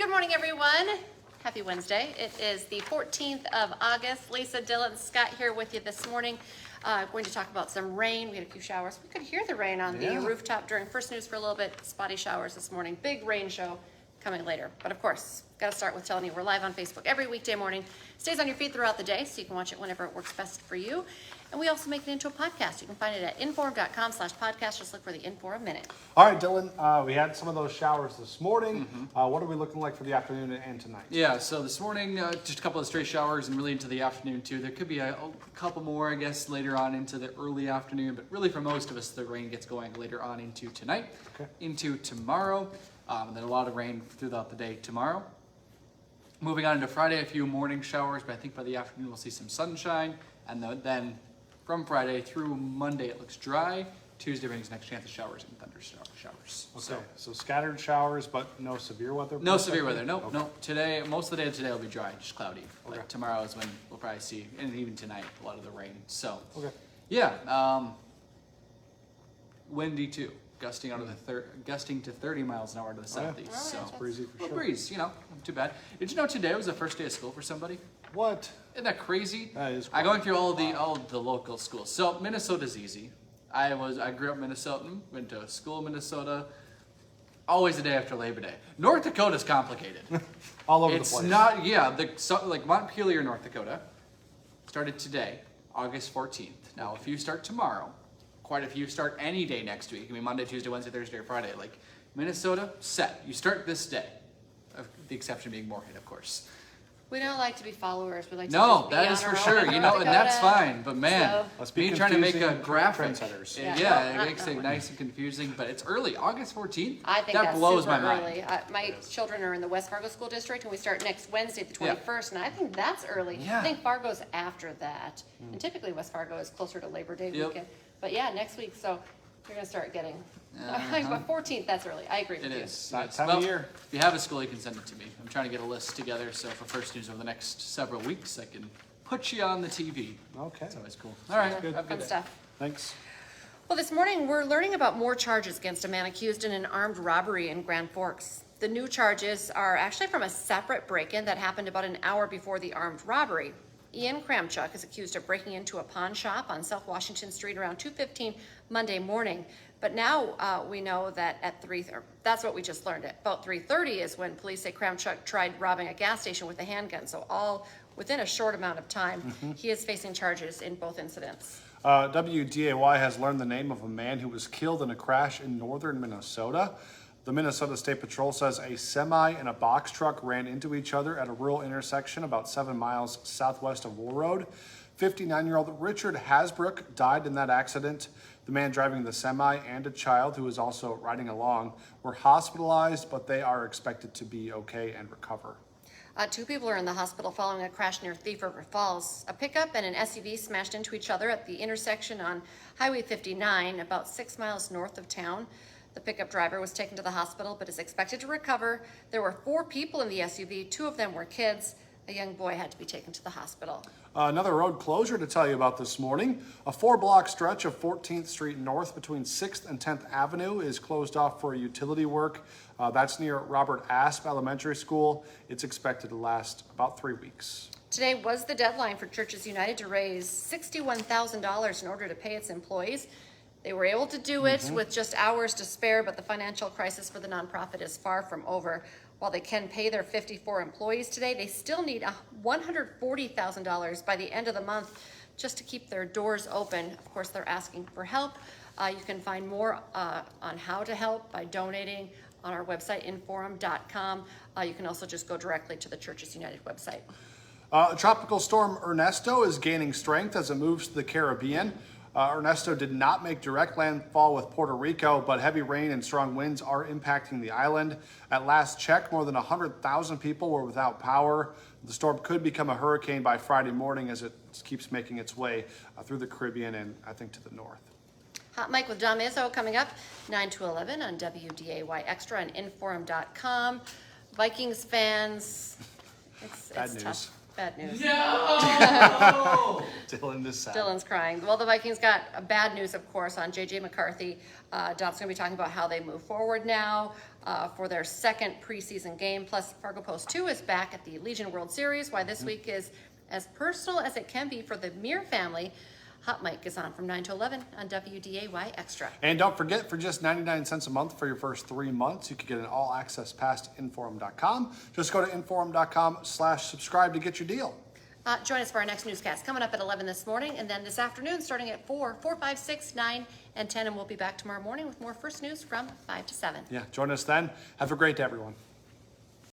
Good morning, everyone. Happy Wednesday. It is the 14th of August. Lisa, Dillon, Scott here with you this morning. Going to talk about some rain. We had a few showers. We could hear the rain on the rooftop during First News for a little bit. Spotty showers this morning. Big rain show coming later. But of course, got to start with telling you we're live on Facebook every weekday morning. Stays on your feed throughout the day, so you can watch it whenever it works best for you. And we also make it into a podcast. You can find it at inforum.com/podcast. Just look for the Inforum Minute. All right, Dillon, we had some of those showers this morning. What are we looking like for the afternoon and tonight? Yeah, so this morning, just a couple of straight showers and really into the afternoon too. There could be a couple more, I guess, later on into the early afternoon, but really for most of us, the rain gets going later on into tonight, into tomorrow, and then a lot of rain throughout the day tomorrow. Moving on into Friday, a few morning showers, but I think by the afternoon we'll see some sunshine, and then from Friday through Monday it looks dry. Tuesday brings next chance of showers and showers. Okay, so scattered showers, but no severe weather? No severe weather, nope. Today, most of the day today will be dry, just cloudy. Like tomorrow is when we'll probably see, and even tonight, a lot of the rain. So, yeah, windy too, gusting to 30 miles an hour to the southeast. So it's breezy for sure. Breeze, not too bad. Did you know today was the first day of school for somebody? What? Isn't that crazy? That is. I'm going through all of the local schools. So Minnesota's easy. I grew up Minnesotan, went to school in Minnesota. Always the day after Labor Day. North Dakota's complicated. All over the It's place. not, like Montpelier, North Dakota, started today, August 14th. Now, if you start tomorrow, quite a few start any day next week. I mean, Monday, Tuesday, Wednesday, Thursday, or Friday. Like Minnesota, set. You start this day. The exception being Moorhead, of course. We don't like to be followers. We like to No, just be that is on for our sure. own. And that's fine. But man, me trying to make a graphic, trendsetters. it makes it nice and confusing. But it's early, August 14th. I think that that's blows super my early. mind. My children are in the West Fargo School District, and we start next Wednesday, the 21st, and I think that's early. Yeah. I think Fargo's after that, and typically West Fargo is closer to Labor Day weekend. But yeah, next week, so you're going to start getting. But 14th, that's early. I agree with you. It is. That time of year. If you have a school, you can send it to me. I'm trying to get a list together, so for First News over the next several weeks, I can put you on the TV. Okay. It's always cool. All right, Good. have a good Fun day. stuff. Thanks. Well, this morning we're learning about more charges against a man accused in an armed robbery in Grand Forks. The new charges are actually from a separate break-in that happened about an hour before the armed robbery. Ian Kramchuk is accused of breaking into a pawn shop on South Washington Street around 2:15 Monday morning. But now we know that at that's what we just learned. At about 3:30 is when police say Kramchuk tried robbing a gas station with a handgun. So all within a short amount of time. He is facing charges in both incidents. WDAY has learned the name of a man who was killed in a crash in northern Minnesota. The Minnesota State Patrol says a semi and a box truck ran into each other at a rural intersection about 7 miles southwest of Wool Road. 59-year-old Richard Hasbrook died in that accident. The man driving the semi and a child who was also riding along were hospitalized, but they are expected to be okay and recover. 2 people are in the hospital following a crash near Thief River Falls. A pickup and an SUV smashed into each other at the intersection on Highway 59, about 6 miles north of town. The pickup driver was taken to the hospital, but is expected to recover. There were 4 people in the SUV. 2 of them were kids. A young boy had to be taken to the hospital. Another road closure to tell you about this morning. A 4-block stretch of 14th Street North between 6th and 10th Avenue is closed off for utility work. That's near Robert Asp Elementary School. It's expected to last about 3 weeks. Today was the deadline for Churches United to raise $61,000 in order to pay its employees. They were able to do it with just hours to spare, but the financial crisis for the nonprofit is far from over. While they can pay their 54 employees today, they still need $140,000 by the end of the month just to keep their doors open. Of course, they're asking for help. You can find more on how to help by donating on our website, inforum.com. You can also just go directly to the Churches United website. Tropical storm Ernesto is gaining strength as it moves to the Caribbean. Ernesto did not make direct landfall with Puerto Rico, but heavy rain and strong winds are impacting the island. At last check, more than 100,000 people were without power. The storm could become a hurricane by Friday morning as it keeps making its way through the Caribbean and I think to the north. Hot Mike with John Izzo coming up 9 to 11 on WDAY Extra and Inforum.com. Vikings fans, it's news. tough. Bad news. No! Dillon is sad. Dillon's crying. Well, the Vikings got bad news, of course, on J.J. McCarthy. Don's going to be talking about how they move forward now. for their second preseason game. Plus, Fargo Post 2 is back at the Legion World Series. Why this week is as personal as it can be for the Muir family. Hot Mike is on from 9 to 11 on WDAY Extra. And don't forget, for just 99 cents a month for your first 3 months, you can get an all-access pass to Inforum.com. Just go to Inforum.com/subscribe to get your deal. Join us for our next newscast coming up at 11 this morning, and then this afternoon starting at 4, 5, 6, 9, and 10, and we'll be back tomorrow morning with more First News from 5 to 7. Yeah, join us then. Have a great day, everyone.